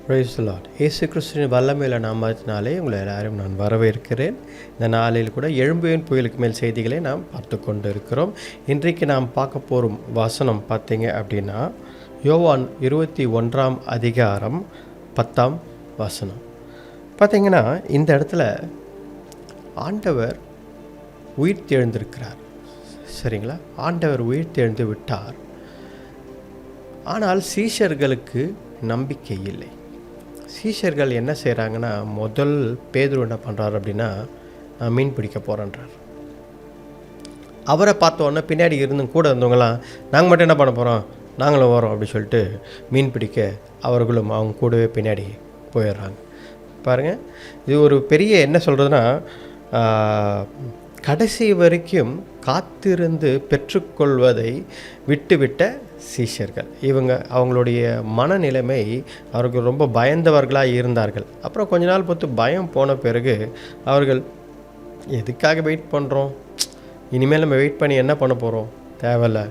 Price the Lord. இயேசு கிறிஸ்துவின் வல்லமையுள்ள நாமத்தினாலே உங்களை எல்லாரும் நான் வரவேற்கிறேன். இந்த நாளில் கூட எழும்புவேன் புயலுக்கு மேல் செய்திகளை நாம் பார்த்து கொண்டு இருக்கிறோம். இன்றைக்கு நாம் பார்க்க போகும் வசனம் பார்த்தீங்க அப்படின்னா யோவான் 21 அதிகாரம் 10 வசனம். பார்த்தீங்கன்னா இந்த இடத்துல ஆண்டவர் உயிர் தெழுந்திருக்கிறார். சரிங்களா? ஆண்டவர் உயிர் தெழுந்து விட்டார். ஆனால் சீஷர்களுக்கு நம்பிக்கை இல்லை. சீஷர்கள் என்ன செய்கிறாங்கன்னா, முதல் பேதுரு என்ன பண்ணுறாரு அப்படின்னா, நான் மீன் பிடிக்க போகிறேன்றார். அவரை பார்த்த உடனே பின்னாடி இருந்து கூட இருந்தவங்களாம், நாங்கள் மட்டும் என்ன பண்ண போகிறோம், நாங்களும் வரோம் அப்படின்னு சொல்லிட்டு மீன் பிடிக்க அவர்களும் அவங்க கூடவே பின்னாடி போயிடுறாங்க. பாருங்கள், இது ஒரு பெரிய என்ன சொல்கிறதுனா, கடைசி வரைக்கும் காத்திருந்து பெற்றுக்கொள்வதை விட்டுவிட்ட சீஷர்கள். அவங்களுடைய மனநிலைமை அவர்கள் ரொம்ப பயந்தவர்களாக இருந்தார்கள். அப்புறம் கொஞ்ச நாள் பொறுத்து பயம் போன பிறகு அவர்கள் எதுக்காக வெயிட் பண்ணுறோம், இனிமேல் நம்ம வெயிட் பண்ணி என்ன பண்ண போகிறோம், தேவையில்லை,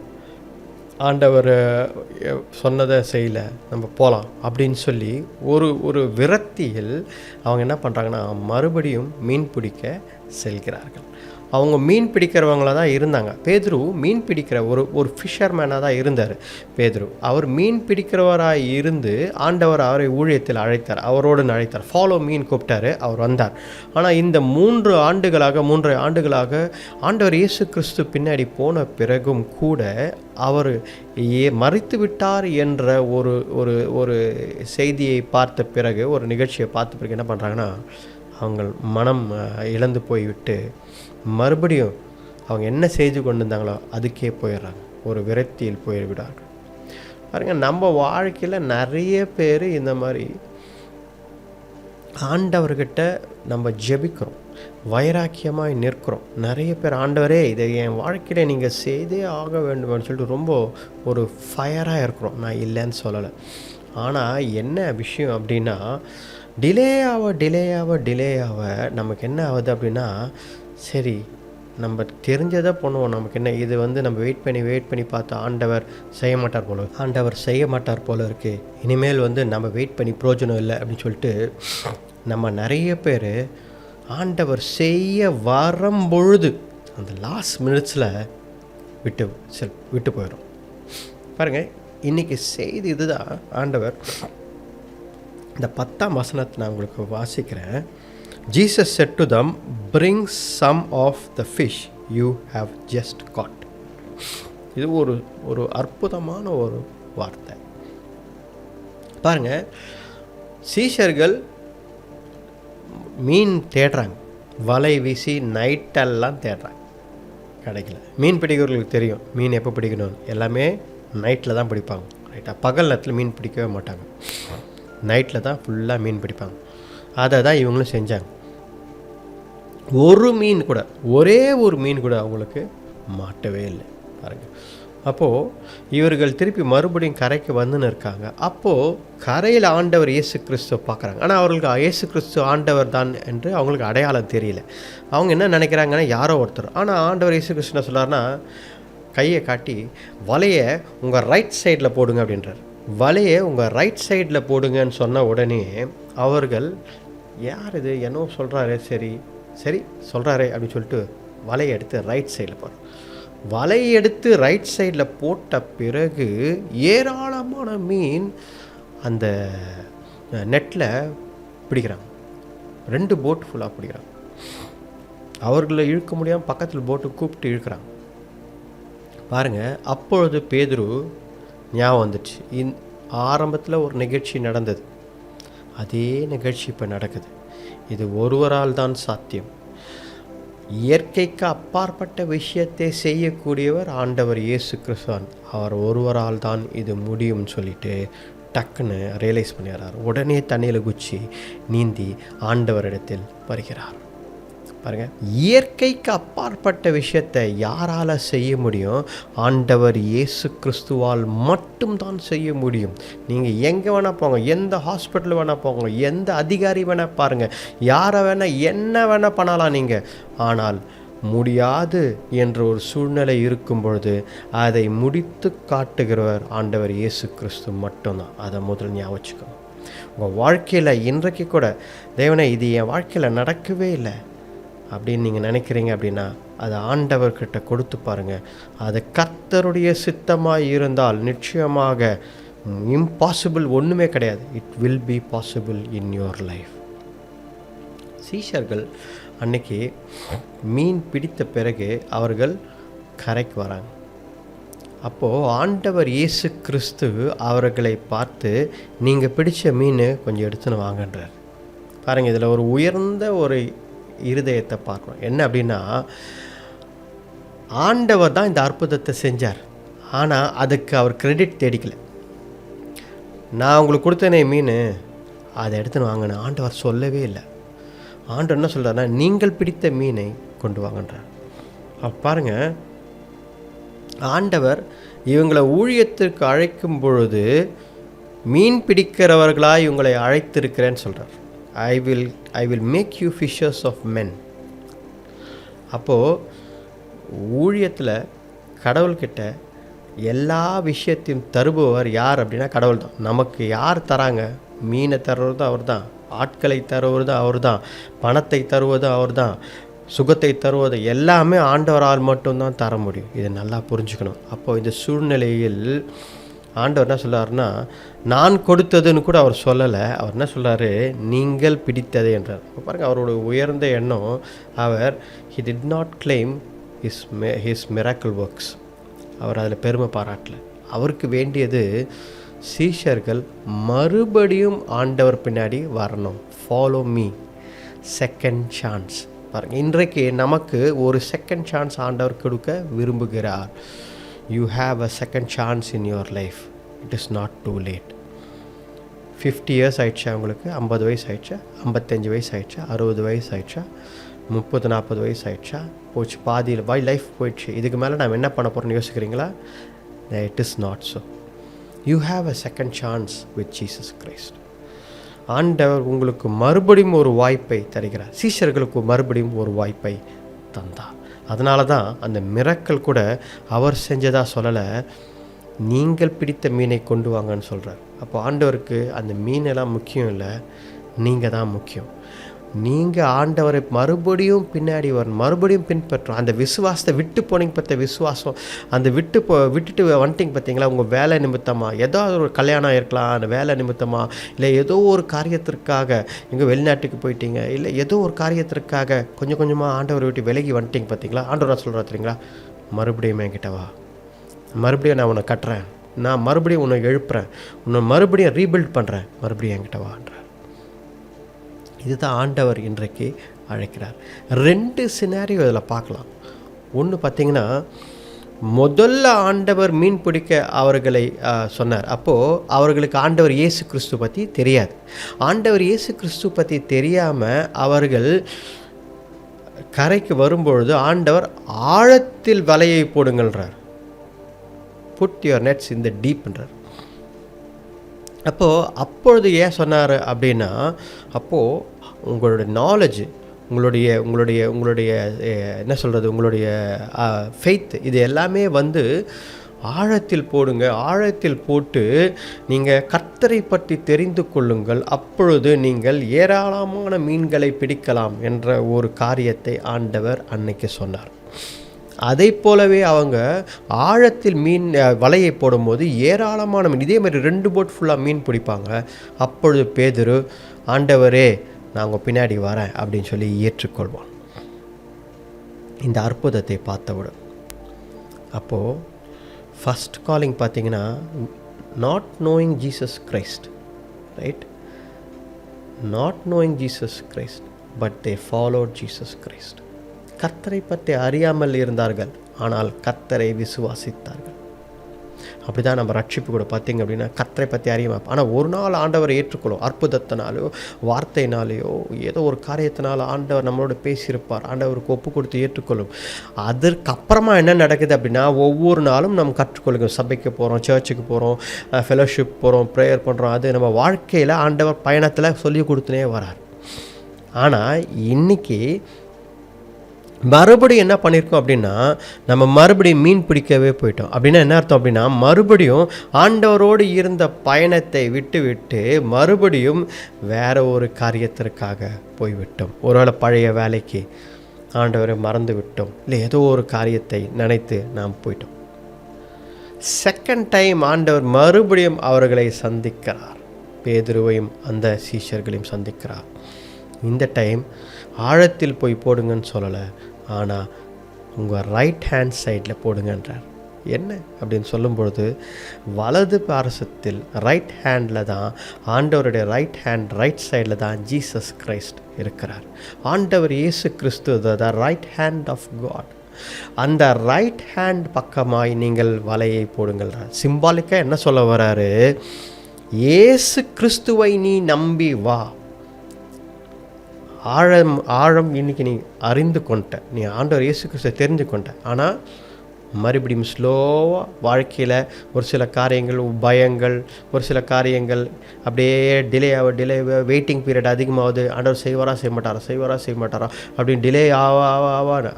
ஆண்டவர் சொன்னதை செய்யலை, நம்ம போகலாம் அப்படின்னு சொல்லி ஒரு விரக்தியில் அவங்க என்ன பண்ணுறாங்கன்னா மறுபடியும் மீன் பிடிக்க செல்கிறார்கள். அவங்க மீன் பிடிக்கிறவங்களாக தான் இருந்தாங்க. பேதுரு மீன் பிடிக்கிற ஒரு ஃபிஷர்மேனாக தான் இருந்தார். பேதுரு அவர் மீன் பிடிக்கிறவராக இருந்து ஆண்டவர் அவரை ஊழியத்தில் அழைத்தார், அவரோடு அழைத்தார், ஃபாலோ மீன் கூப்பிட்டார், அவர் வந்தார். ஆனால் இந்த 3 ஆண்டுகளாக ஆண்டவர் இயேசு கிறிஸ்து பின்னாடி போன பிறகும் கூட அவர் மறித்து விட்டார் என்ற ஒரு செய்தியை பார்த்த பிறகு, ஒரு நிகழ்ச்சியை பார்த்த பிறகு என்ன பண்ணுறாங்கன்னா, அவங்க மனம் இழந்து போய்விட்டு மறுபடியும் அவங்க என்ன செய்து கொண்டு இருந்தாங்களோ அதுக்கே போயிடுறாங்க, ஒரு விரக்தியில் போய்விடார்கள். பாருங்கள், நம்ம வாழ்க்கையில் நிறைய பேர் இந்த மாதிரி ஆண்டவர்கிட்ட நம்ம ஜெபிக்கிறோம், வைராக்கியமாக நிற்கிறோம். நிறைய பேர், ஆண்டவரே இதை என் வாழ்க்கையில் நீங்கள் செய்தே ஆக வேண்டும்னு சொல்லிட்டு ரொம்ப ஒரு ஃபயராக இருக்கிறோம். நான் இல்லைன்னு சொல்லலை. ஆனால் என்ன விஷயம் அப்படின்னா, டிலே ஆக நமக்கு என்ன ஆகுது அப்படின்னா, சரி நம்ம தெரிஞ்சதை பண்ணுவோம், நமக்கு என்ன இது நம்ம வெயிட் பண்ணி பார்த்தா ஆண்டவர் செய்ய மாட்டார் போல இருக்குது, இனிமேல் நம்ம வெயிட் பண்ணி பிரயோஜனம் இல்லை அப்படின்னு சொல்லிட்டு நம்ம நிறைய பேர் ஆண்டவர் செய்ய வரும்பொழுது அந்த லாஸ்ட் மினிட்ஸில் விட்டு போயிடும். பாருங்கள், இன்றைக்கி செய்தி இதுதான். ஆண்டவர் இந்த 10 வசனத்தை நான் உங்களுக்கு வாசிக்கிறேன். Jesus said to them, bring some of the fish you have just caught. இது ஒரு அற்புதமான ஒரு வார்த்தை. பாருங்க, சீஷர்கள் மீன் தேடுறாங்க, வலை வீசி நைட்டெல்லாம் தேடுறாங்க, கிடைக்கல. மீன் பிடிக்கிறவர்களுக்கு தெரியும் மீன் எப்போ பிடிக்கணும், எல்லாமே நைட்டில் தான் பிடிப்பாங்க. ரைட்டாக? பகல் நேரத்தில் மீன் பிடிக்கவே மாட்டாங்க, நைட்டில் தான் ஃபுல்லாக மீன் பிடிப்பாங்க. அதை தான் இவங்களும் செஞ்சாங்க. ஒரே ஒரு மீன் கூட அவங்களுக்கு மாட்டவே இல்லை. பாருங்கள், அப்போது இவர்கள் திருப்பி மறுபடியும் கரைக்கு வந்துன்னு இருக்காங்க. அப்போது கரையில் ஆண்டவர் இயேசு கிறிஸ்துவை பார்க்குறாங்க. ஆனால் அவர்களுக்கு இயேசு கிறிஸ்து ஆண்டவர் தான் என்று அவங்களுக்கு அடையாளம் தெரியல. அவங்க என்ன நினைக்கிறாங்கன்னா யாரோ ஒருத்தர். ஆனால் ஆண்டவர் இயேசு கிறிஸ்து என்ன சொல்கிறாருன்னா, கையை காட்டி வலையை உங்கள் ரைட் சைடில் போடுங்க அப்படின்றார். வலையை உங்கள் ரைட் சைடில் போடுங்கன்னு சொன்ன உடனே அவர்கள், யார் இது என்னோ சொல்கிறாரே, சரி சொல்கிறாரே அப்படின்னு சொல்லிட்டு வலையை எடுத்து ரைட் சைடில் போடுறோம். வலையை எடுத்து ரைட் சைடில் போட்ட பிறகு ஏராளமான மீன் அந்த நெட்டில் பிடிக்கிறாங்க. 2 போட்டு ஃபுல்லாக பிடிக்கிறாங்க. அவர்களை இழுக்க முடியாமல் பக்கத்தில் போட்டு கூப்பிட்டு இழுக்கிறாங்க. பாருங்கள், அப்பொழுது பேதுரு ஞாபகம் வந்துச்சு. ஆரம்பத்தில் ஒரு நிகழ்ச்சி நடந்தது, அதே நிகழ்ச்சி இப்போ நடக்குது. இது ஒருவரால் தான் சாத்தியம். இயற்கைக்கு அப்பாற்பட்ட விஷயத்தை செய்யக்கூடியவர் ஆண்டவர் இயேசு கிறிஸ்துவான். அவர் ஒருவரால் தான் இது முடியும்னு சொல்லிட்டு டக்குன்னு ரியலைஸ் பண்ணிடுறார். உடனே தண்ணியில் குச்சி நீந்தி ஆண்டவரிடத்தில் வருகிறார். பாருங்கள், இயற்கைக்கு அப்பாற்பட்ட விஷயத்தை யாரால் செய்ய முடியும்? ஆண்டவர் இயேசு கிறிஸ்துவால் மட்டும்தான் செய்ய முடியும். நீங்கள் எங்கே வேணால் போங்க, எந்த ஹாஸ்பிட்டல் வேணால் போங்க, எந்த அதிகாரி வேணால் பாருங்கள், யாரை வேணால் என்ன வேணால் பண்ணலாம் நீங்கள். ஆனால் முடியாது என்ற ஒரு சூழ்நிலை இருக்கும் பொழுது அதை முடித்து காட்டுகிறவர் ஆண்டவர் இயேசு கிறிஸ்து மட்டும்தான். அதை முதல் ஞாபகம் வச்சுக்கணும். உங்கள் வாழ்க்கையில் இன்றைக்கு கூட தேவனே இது என் வாழ்க்கையில் நடக்கவே இல்லை அப்படின்னு நீங்கள் நினைக்கிறீங்க அப்படின்னா அதை ஆண்டவர்கிட்ட கொடுத்து பாருங்கள். அது கர்த்தருடைய சித்தமாக இருந்தால் நிச்சயமாக இம்பாசிபிள் ஒன்றுமே கிடையாது. It will be possible in your life. சீஷர்கள் அன்னைக்கு மீன் பிடித்த பிறகு அவர்கள் கரைக்கு வராங்க. அப்போது ஆண்டவர் இயேசு கிறிஸ்து அவர்களை பார்த்து நீங்கள் பிடிச்ச மீன் கொஞ்சம் எடுத்துன்னு வாங்கன்றார். பாருங்கள், இதில் ஒரு உயர்ந்த ஒரு இருதயத்தை பார்க்கணும். என்ன அப்படின்னா, ஆண்டவர் தான் இந்த அற்புதத்தை செஞ்சார், ஆனால் அதுக்கு அவர் கிரெடிட் தேடிக்கல. நான் உங்களுக்கு கொடுத்தனே மீன், அதை எடுத்துன்னு வாங்கினேன் ஆண்டவர் சொல்லவே இல்லை. ஆண்டவர் என்ன சொல்கிறாருன்னா, நீங்கள் பிடித்த மீனை கொண்டு வாங்கன்றார். பாருங்கள், ஆண்டவர் இவங்களை ஊழியத்திற்கு அழைக்கும் பொழுது மீன் பிடிக்கிறவர்களாக இவங்களை அழைத்திருக்கிறேன்னு சொல்கிறார். I will make you fishers of men. அப்போது ஊழியத்தில் கடவுள்கிட்ட எல்லா விஷயத்தையும் தருபவர் யார் அப்படின்னா கடவுள் தான். நமக்கு யார் தராங்க? மீனை தருவதும் அவர் தான், ஆட்களை தருவதும் அவர் தான், பணத்தை தருவதும் அவர் தான், சுகத்தை தருவது எல்லாமே ஆண்டவரால் மட்டும்தான் தர முடியும். இதை நல்லா புரிஞ்சுக்கணும். அப்போது இந்த சூழ்நிலையில் ஆண்டவர் என்ன சொல்கிறாருன்னா, நான் கொடுத்ததுன்னு கூட அவர் சொல்லலை. அவர் என்ன சொல்கிறாரு, நீங்கள் பிடித்ததே என்றார். இப்போ பாருங்கள், அவரோட உயர்ந்த எண்ணம். அவர் he did not claim his miracle works. அவர் அதில் பெருமை பாராட்டல. அவருக்கு வேண்டியது சீஷர்கள் மறுபடியும் ஆண்டவர் பின்னாடி வரணும். Follow me, second chance. பாருங்கள், இன்றைக்கு நமக்கு ஒரு செகண்ட் சான்ஸ் ஆண்டவர் கொடுக்க விரும்புகிறார். You have a second chance in your life. It is not too late. 50 years ஆயிடுச்சா உங்களுக்கு? 50 வயசு ஆயிடுச்சா? 55 வயசு ஆயிடுச்சா? 60 வயசு ஆயிடுச்சா? 30-40 வயசு ஆயிடுச்சா? போச்சு, பாதியில் லைஃப் போயிடுச்சு. இதுக்கு மேலே நான் என்ன பண்ண போகிறேன்னு யோசிக்கிறீங்களா? It is not so. You have a second chance with Jesus Christ. ஆண்டவர் உங்களுக்கு மறுபடியும் ஒரு வாய்ப்பை தருகிறார். சீஷர்களுக்கு மறுபடியும் ஒரு வாய்ப்பை தந்தார். அதனால தான் அந்த மிரக்கல் கூட அவர் செஞ்சதாக சொல்லலை, நீங்கள் பிடித்த மீனை கொண்டு வாங்கன்னு சொல்கிறார். அப்போ ஆண்டவருக்கு அந்த மீனெல்லாம் முக்கியம் இல்லை, நீங்கள் தான் முக்கியம். நீங்கள் ஆண்டவரை மறுபடியும் பின்னாடி வரணும், மறுபடியும் பின்பற்றணும். அந்த விசுவாசத்தை விட்டு போனீங்க பார்த்த விசுவாசம், அந்த விட்டுட்டு வந்துட்டிங்க பார்த்தீங்களா, உங்கள் வேலை நிமித்தமாக, ஏதோ ஒரு கல்யாணம் இருக்கலாம், அந்த வேலை நிமித்தமாக, இல்லை ஏதோ ஒரு காரியத்திற்காக எங்கே வெளிநாட்டுக்கு போயிட்டீங்க, இல்லை ஏதோ ஒரு காரியத்திற்காக கொஞ்சம் கொஞ்சமாக ஆண்டவரை விட்டு விலகி வந்துட்டிங்க பார்த்தீங்களா. ஆண்டவர் சொல்கிறா தெரியுங்களா, மறுபடியும் என்கிட்ட வா, மறுபடியும் நான் உன்னை கட்டுறேன், நான் மறுபடியும் உன்னை எழுப்புறேன், உன்னை மறுபடியும் ரீபில்ட் பண்ணுறேன், மறுபடியும் என்கிட்ட வான்றார். இதுதான் ஆண்டவர் இன்றைக்கு அழைக்கிறார். 2 சினாரியோ இதில் பார்க்கலாம். ஒன்று பார்த்திங்கன்னா, முதல்ல ஆண்டவர் மீன் பிடிக்க அவர்களை சொன்னார். அப்போது அவர்களுக்கு ஆண்டவர் இயேசு கிறிஸ்து பற்றி தெரியாது. ஆண்டவர் இயேசு கிறிஸ்து பற்றி தெரியாமல் அவர்கள் கரைக்கு வரும்பொழுது ஆண்டவர் ஆழத்தில் வலையை போடுங்கள்ன்றார். புட் யுவர் நெட்ஸ் இன் த டீப்ன்றார். அப்பொழுது ஏன் சொன்னார் அப்படின்னா, அப்போது உங்களுடைய நாலேஜ், உங்களுடைய என்ன சொல்கிறது, உங்களுடைய ஃபெய்த், இது எல்லாமே ஆழத்தில் போடுங்க. ஆழத்தில் போட்டு நீங்கள் கர்த்தரை பற்றி தெரிந்து கொள்ளுங்கள், அப்பொழுது நீங்கள் ஏராளமான மீன்களை பிடிக்கலாம் என்ற ஒரு காரியத்தை ஆண்டவர் அன்னைக்கு சொன்னார். அதை போலவே அவங்க ஆழத்தில் மீன் வலையை போடும்போது ஏராளமான மீன், இதே மாதிரி 2 போட் ஃபுல்லாக மீன் பிடிப்பாங்க. அப்பொழுது பேதுரு, ஆண்டவரே நான் உங்கள் பின்னாடி வரேன் அப்படின்னு சொல்லி ஏற்றுக்கொள்வான் இந்த அற்புதத்தை பார்த்தவுடன். அப்போது ஃபஸ்ட் காலிங் பார்த்தீங்கன்னா, not knowing Jesus Christ, right, not knowing Jesus Christ but they followed Jesus Christ. கர்த்தரை பற்றி அறியாமல் இருந்தார்கள், ஆனால் கர்த்தரை விசுவாசித்தார்கள். அப்படி தான் நம்ம ரட்சிப்பு கூட பார்த்திங்க அப்படின்னா, கர்த்தரை பற்றி அறியாமல், ஆனால் ஒரு நாள் ஆண்டவரை ஏற்றுக்கொள்ளும். அற்புதத்தினாலேயோ வார்த்தையினாலேயோ ஏதோ ஒரு காரியத்தினால ஆண்டவர் நம்மளோட பேசியிருப்பார், ஆண்டவருக்கு ஒப்பு கொடுத்து ஏற்றுக்கொள்ளும். அதற்கப்புறமா என்ன நடக்குது அப்படின்னா, ஒவ்வொரு நாளும் நம்ம கற்றுக்கொள்ளுங்க. சபைக்கு போகிறோம், சர்ச்சுக்கு போகிறோம், ஃபெலோஷிப் போகிறோம், ப்ரேயர் பண்ணுறோம். அது நம்ம வாழ்க்கையில் ஆண்டவர் பயணத்தில் சொல்லி கொடுத்துனே வரார். ஆனால் இன்றைக்கி மறுபடியும் என்ன பண்ணியிருக்கோம் அப்படின்னா, நம்ம மறுபடியும் மீன் பிடிக்கவே போயிட்டோம். அப்படின்னா என்ன அர்த்தம் அப்படின்னா, மறுபடியும் ஆண்டவரோடு இருந்த பயணத்தை விட்டு மறுபடியும் வேற ஒரு காரியத்திற்காக போய்விட்டோம். ஒருவேளை பழைய வேலைக்கு ஆண்டவரை மறந்து விட்டோம், இல்லை ஏதோ ஒரு காரியத்தை நினைத்து நாம் போயிட்டோம். செகண்ட் டைம் ஆண்டவர் மறுபடியும் அவர்களை சந்திக்கிறார். பேதுருவையும் அந்த சீஷர்களையும் சந்திக்கிறார். இந்த டைம் ஆழத்தில் போய் போடுங்கன்னு சொல்லலை, ஆனால் உங்கள் ரைட் ஹேண்ட் சைடில் போடுங்கன்றார். என்ன அப்படின்னு சொல்லும் பொழுது, வலது பாரசத்தில் ரைட் ஹேண்டில் தான் ஆண்டவருடைய ரைட் சைடில் தான் ஜீசஸ் கிரைஸ்ட் இருக்கிறார். ஆண்டவர் இயேசு கிறிஸ்து the right hand of God. அந்த ரைட் ஹேண்ட் பக்கமாய் நீங்கள் வலையை போடுங்கள். சிம்பாலிக்காக என்ன சொல்ல வராரு, இயேசு கிறிஸ்துவை நீ நம்பி வா. ஆழம் இன்னைக்கு நீ அறிந்து கொண்ட, நீ ஆண்டவர் இயேசு கிறிஸ்துவை தெரிஞ்சு கொண்ட. ஆனால் மறுபடியும் ஸ்லோவாக வாழ்க்கையில் ஒரு சில காரியங்கள், பயங்கள், ஒரு சில காரியங்கள் அப்படியே டிலே வெயிட்டிங் பீரியட் அதிகமாகுது. ஆண்டவர் செய்வாரா செய்ய மாட்டாரா அப்படின்னு டிலே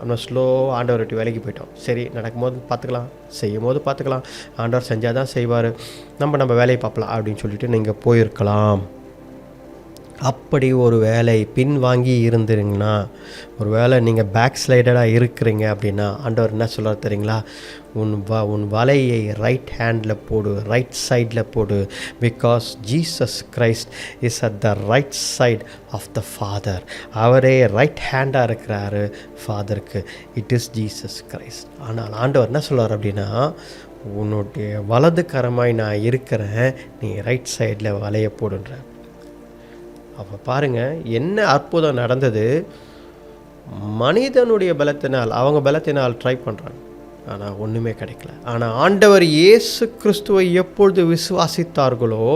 நம்ம ஸ்லோவாக ஆண்டவர்கிட்ட வேலைக்கு போயிட்டோம். சரி, நடக்கும்போது பார்த்துக்கலாம், செய்யும் போது பார்த்துக்கலாம், ஆண்டவர் செஞ்சால் தான் செய்வார், நம்ம வேலையை பார்க்கலாம் அப்படின்னு சொல்லிட்டு நீங்கள் போயிருக்கலாம். அப்படி ஒரு வேலை பின்வாங்கி இருந்துருங்கன்னா, ஒரு வேளை நீங்கள் பேக் ஸ்லைடடாக இருக்கிறீங்க அப்படின்னா, ஆண்டவர் என்ன சொல்கிறார் தெரியுங்களா, உன் வலையை ரைட் ஹேண்டில் போடு, ரைட் சைடில் போடு. Because Jesus Christ is at the right side of the father. அவரே ரைட் ஹேண்டாக இருக்கிறாரு ஃபாதருக்கு. It is Jesus Christ. ஆனால் ஆண்டவர் என்ன சொல்கிறார் அப்படின்னா, உன்னுடைய வலது கரமாய் நான் இருக்கிறேன், நீ ரைட் சைடில் வலையை போடுன்ற. அப்போ பாருங்கள் என்ன அற்புதம் நடந்தது. மனிதனுடைய பலத்தினால், அவங்க பலத்தினால் ட்ரை பண்ணுறாங்க, ஆனால் ஒன்றுமே கிடைக்கல. ஆனால் ஆண்டவர் இயேசு கிறிஸ்துவை எப்பொழுது விசுவாசித்தார்களோ,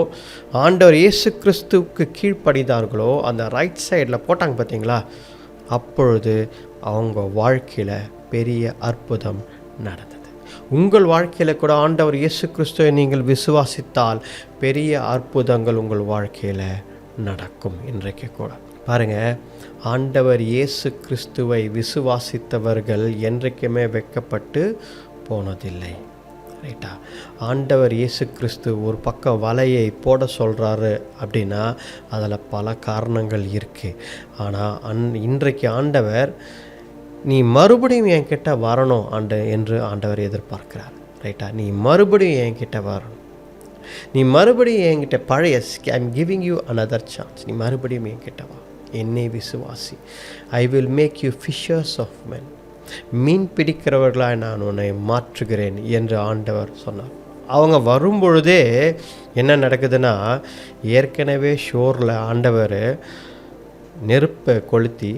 ஆண்டவர் இயேசு கிறிஸ்துவுக்கு கீழ்ப்படிந்தார்களோ, அந்த ரைட் சைடில் போட்டாங்க பார்த்தீங்களா, அப்பொழுது அவங்க வாழ்க்கையில் பெரிய அற்புதம் நடந்தது. உங்கள் வாழ்க்கையில் கூட ஆண்டவர் இயேசு கிறிஸ்துவை நீங்கள் விசுவாசித்தால் பெரிய அற்புதங்கள் உங்கள் வாழ்க்கையில் நடக்கும். இன்றைக்கு கூட பாருங்கள், ஆண்டவர் இயேசு கிறிஸ்துவை விசுவாசித்தவர்கள் என்றைக்குமே வெட்கப்பட்டு போனதில்லை. ரைட்டா? ஆண்டவர் இயேசு கிறிஸ்து ஒரு பக்கம் வலையை போட சொல்கிறாரு அப்படின்னா அதில் பல காரணங்கள் இருக்குது. ஆனால் இன்றைக்கு ஆண்டவர் நீ மறுபடியும் என்கிட்ட வரணும் என்று ஆண்டவர் எதிர்பார்க்கிறார். ரைட்டா? நீ மறுபடியும் என்கிட்ட வரணும், நீ மறுபடியும் என்கிட்ட பழைய I'm giving you another chance. நீ மறுபடியும் என்கிட்ட வா, என்னை விசுவாசி. I will make you fishers of men. மீன் பிடிக்கிறவர்களாக நான் உன்னை மாற்றுகிறேன் என்று ஆண்டவர் சொன்னார். அவங்க வரும்பொழுதே என்ன நடக்குதுன்னா, ஏற்கனவே ஷோரில் ஆண்டவர் நெருப்பை கொளுத்தி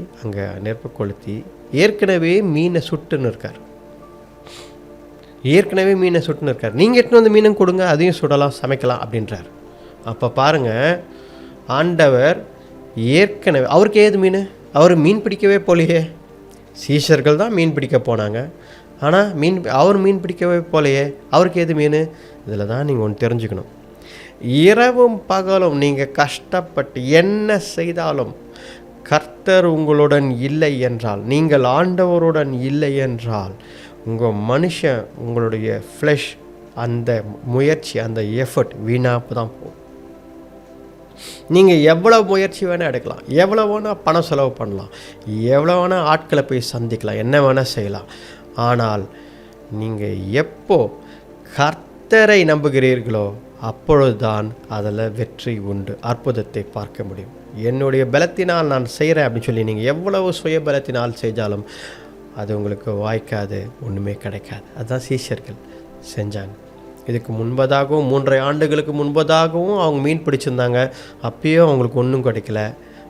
ஏற்கனவே மீனை சுட்டுன்னு இருக்கார். நீங்கள் எட்டுன்னு வந்து மீனும் கொடுங்க, அதையும் சுடலாம், சமைக்கலாம் அப்படின்றார். அப்போ பாருங்கள், ஆண்டவர் ஏற்கனவே அவருக்கு ஏது மீன், அவர் மீன் பிடிக்கவே போலையே. சீஷர்கள் தான் மீன் பிடிக்க போனாங்க, ஆனால் அவர் மீன் பிடிக்கவே போலையே, அவருக்கு ஏது மீன். இதில் தான் நீங்கள் ஒன்று தெரிஞ்சுக்கணும். இரவும் பகலும் நீங்கள் கஷ்டப்பட்டு என்ன செய்தாலும் கர்த்தர் உங்களுடன் இல்லை என்றால், நீங்கள் ஆண்டவருடன் இல்லை என்றால், உங்களுடைய ஃப்ளஷ், அந்த முயற்சி, அந்த எஃபர்ட் வீணாப்பு தான் போகும். நீங்கள் எவ்வளோ முயற்சி வேணால் எடுக்கலாம், எவ்வளோ வேணால் பணம் செலவு பண்ணலாம், எவ்வளோ வேணால் ஆட்களை போய் சந்திக்கலாம், என்ன வேணால் செய்யலாம். ஆனால் நீங்கள் எப்போ கர்த்தரை நம்புகிறீர்களோ அப்பொழுதுதான் அதில் வெற்றி உண்டு, அற்புதத்தை பார்க்க முடியும். என்னுடைய பலத்தினால் நான் செய்கிறேன் அப்படின்னு சொல்லி நீங்கள் எவ்வளவு சுய பலத்தினால் செஞ்சாலும் அது உங்களுக்கு வாய்க்காது, ஒன்றுமே கிடைக்காது. அதுதான் சீஷர்கள் செஞ்சாங்க. இதுக்கு முன்பதாகவும் 3.5 ஆண்டுகளுக்கு முன்பதாகவும் அவங்க மீன் பிடிச்சிருந்தாங்க. அப்பயும் அவங்களுக்கு ஒன்றும் கிடைக்கல.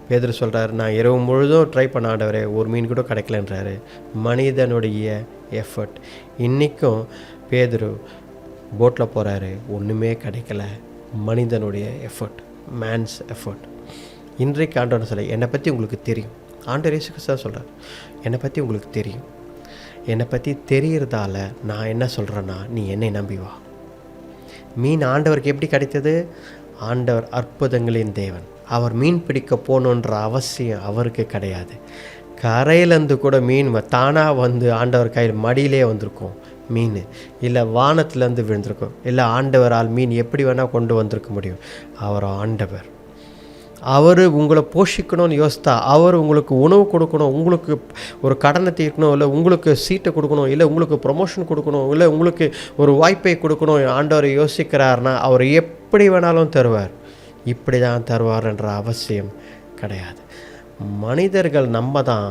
பேதுரு சொல்கிறார், நான் இரவு முழுதும் ட்ரை பண்ண ஆண்டவரே, ஒரு மீன் கூட கிடைக்கலன்றாரு. மனிதனுடைய எஃபர்ட். இன்றைக்கும் பேதுரு போட்டில் போகிறாரு, ஒன்றுமே கிடைக்கல. மனிதனுடைய எஃபர்ட், மேன்ஸ் எஃபர்ட். இன்றைக்கு ஆண்டவர் சொல்ல, என்னை பற்றி உங்களுக்கு தெரியும். ஆண்டவர் இயேசு கிறிஸ்து சொல்கிறார், என்னை பற்றி உங்களுக்கு தெரியும். என்னை பற்றி தெரியறதால நான் என்ன சொல்கிறேன்னா, நீ என்னை நம்பி வா. மீன் ஆண்டவருக்கு எப்படி கிடைத்தது? ஆண்டவர் அற்புதங்களின் தேவன். அவர் மீன் பிடிக்க போகணுன்ற அவசியம் அவருக்கு கிடையாது. கரையிலேருந்து கூட மீன் தானாக வந்து ஆண்டவர் கையில் மடியிலே வந்திருக்கும் மீன், இல்லை வானத்துலேருந்து விழுந்திருக்கும், இல்லை ஆண்டவரால் மீன் எப்படி வேணால் கொண்டு வந்திருக்க முடியும். அவர் ஆண்டவர். அவர் உங்களை போஷிக்கணும்னு யோசித்தா, அவர் உங்களுக்கு உணவு கொடுக்கணும், உங்களுக்கு ஒரு கடனை தீர்க்கணும், இல்லை உங்களுக்கு சீட்டை கொடுக்கணும், இல்லை உங்களுக்கு ப்ரொமோஷன் கொடுக்கணும், இல்லை உங்களுக்கு ஒரு வாய்ப்பை கொடுக்கணும் ஆண்டவர் யோசிக்கிறார்னா அவர் எப்படி வேணாலும் தருவார். இப்படி தான் தருவார்ன்ற அவசியம் கிடையாது. மனிதர்கள் நம்ம தான்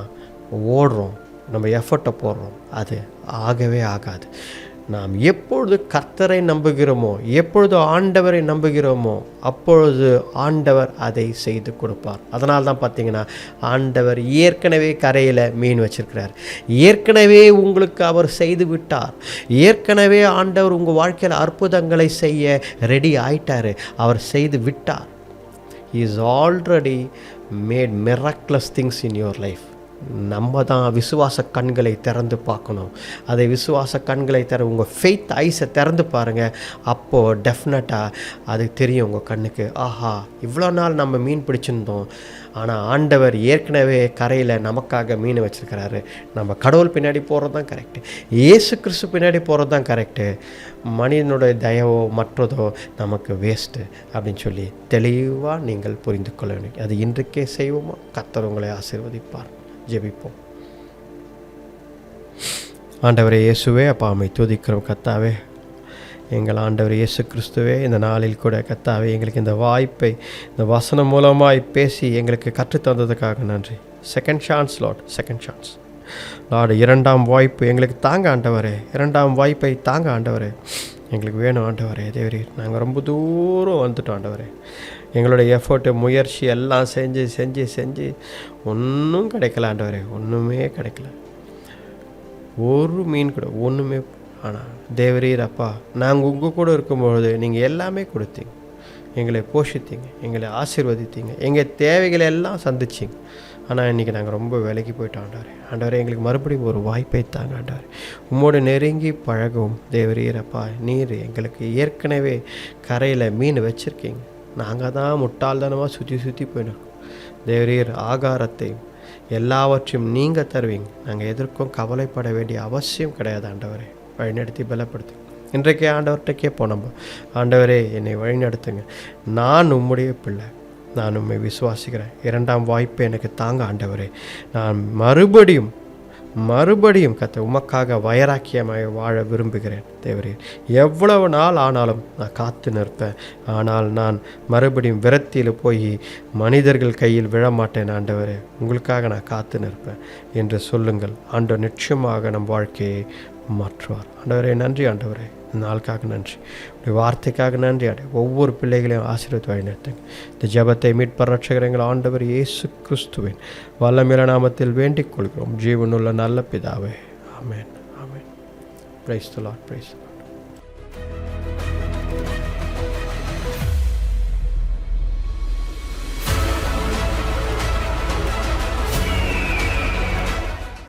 ஓடுறோம், நம்ம எஃபர்ட்டை போடுறோம், அது ஆகவே ஆகாது. நாம் எப்பொழுது கர்த்தரை நம்புகிறோமோ, எப்பொழுது ஆண்டவரை நம்புகிறோமோ, அப்பொழுது ஆண்டவர் அதை செய்து கொடுப்பார். அதனால தான் பார்த்தீங்கன்னா ஆண்டவர் ஏற்கனவே கரையில் மீன் வச்சிருக்கிறார். ஏற்கனவே உங்களுக்கு அவர் செய்து விட்டார். ஏற்கனவே ஆண்டவர் உங்கள் வாழ்க்கையில் அற்புதங்களை செய்ய ரெடி ஆயிட்டார். அவர் செய்து விட்டார். He is already made miraculous things in your life. நம்ம தான் விசுவாச கண்களை திறந்து பார்க்கணும். அதை விசுவாச கண்களை உங்கள் ஃபெய்த் ஐஸை திறந்து பாருங்கள். அப்போது டெஃபினட்டாக அது தெரியும் உங்கள் கண்ணுக்கு. ஆஹா, இவ்வளோ நாள் நம்ம மீன் பிடிச்சிருந்தோம், ஆனால் ஆண்டவர் ஏற்கனவே கரையில் நமக்காக மீன் வச்சுருக்கிறாரு. நம்ம கடவுள் பின்னாடி போகிறது தான் கரெக்டு, இயேசு கிறிஸ்து பின்னாடி போகிறது தான் கரெக்டு. மனிதனுடைய தயவோ மற்றதோ நமக்கு வேஸ்ட்டு அப்படின்னு சொல்லி தெளிவாக நீங்கள் புரிந்து கொள்ள வேண்டும். அது இன்றைக்கே செய்வோமா? கர்த்தர் உங்களை ஆசீர்வதிப்பார். ஜெபிப்போம். ஆண்டவரே இயேசுவே, அப்பா அம்மை துதிக்கிறோம். கர்த்தாவே, எங்கள் ஆண்டவர் இயேசு கிறிஸ்துவே, இந்த நாளில் கூட கர்த்தாவே எங்களுக்கு இந்த வாய்ப்பை இந்த வசனம் மூலமாய் பேசி எங்களுக்கு கற்றுத்தந்ததுக்காக நன்றி. Second chance Lord, second chance Lord. இரண்டாம் வாய்ப்பு எங்களுக்கு தாங்க ஆண்டவரே, இரண்டாம் வாய்ப்பை தாங்க ஆண்டவரே, எங்களுக்கு வேணும் ஆண்டவரே. தேவரே, நாங்கள் ரொம்ப தூரம் வந்துட்டோம் ஆண்டவரே. எங்களுடைய எஃபர்ட்டு முயற்சி எல்லாம் செஞ்சு செஞ்சு செஞ்சு ஒன்றும் கிடைக்கல ஆண்டவரே, ஒன்றுமே கிடைக்கல. ஒரு மீன் கூட ஒன்றுமே. ஆனால் தேவரீர் அப்பா, நாங்கள் உங்கள் கூட இருக்கும்பொழுது நீங்கள் எல்லாமே கொடுத்தீங்க, எங்களை போஷித்தீங்க, எங்களை ஆசீர்வதித்தீங்க, எங்கள் தேவைகளை எல்லாம் சந்திச்சிங்க. ஆனால் இன்றைக்கி நாங்கள் ரொம்ப விலைக்கு போயிட்டோம் ஆண்டவரே. ஆண்டவரே, எங்களுக்கு மறுபடியும் ஒரு வாய்ப்பை தாங்க ஆண்டவரே. உம்மோடு நெருங்கி பழகும் தேவரீர் அப்பா. நீர் எங்களுக்கு ஏற்கனவே கரையில் மீன் வச்சுருக்கீங்க. நாங்கள் தான் முட்டாள்தனமாக சுற்றி சுற்றி போயிடும். தேவரீர் ஆகாரத்தையும் எல்லாவற்றையும் நீங்கள் தருவீங்க. நாங்கள் எதற்கும் கவலைப்பட வேண்டிய அவசியம் கிடையாது ஆண்டவரே. வழிநடத்தி பலப்படுத்து. இன்றைக்கே ஆண்டவர்கிட்ட கேட்போம் நம்ம, ஆண்டவரே என்னை வழிநடத்துங்க, நான் உம்முடைய பிள்ளை, நான் உம்மை விசுவாசிக்கிறேன், இரண்டாம் வாய்ப்பை எனக்கு தாங்க ஆண்டவரே. நான் மறுபடியும் கத்த உமக்காக வைராக்கியமாய் வாழ விரும்புகிறேன் தேவரே. எவ்வளவு நாள் ஆனாலும் நான் காத்து நிற்பேன். ஆனால் நான் மறுபடியும் விரத்தியில் போய் மனிதர்கள் கையில் விழமாட்டேன் ஆண்டவரே. உங்களுக்காக நான் காத்து நிற்பேன் என்று சொல்லுங்கள். ஆண்டவர் நிச்சயமாக நம் வாழ்க்கையை மாற்றுவார். ஆண்டவரே நன்றி ஆண்டவரே, நாளுக்காக நன்றி, உடைய வார்த்தைக்காக நன்றி ஆண்டவரே. ஒவ்வொரு பிள்ளைகளையும் ஆசீர்வாதம் வழிநடத்துங்க. இந்த ஜெபத்தை மீட்பர் ரட்சகர் எங்கள் ஆண்டவர் இயேசு கிறிஸ்துவின் வல்லமையுள்ள நாமத்தில் வேண்டிக் கொள்கிறோம், ஜீவனுள்ள நல்ல பிதாவே. Amen, amen. Praise the lord, price.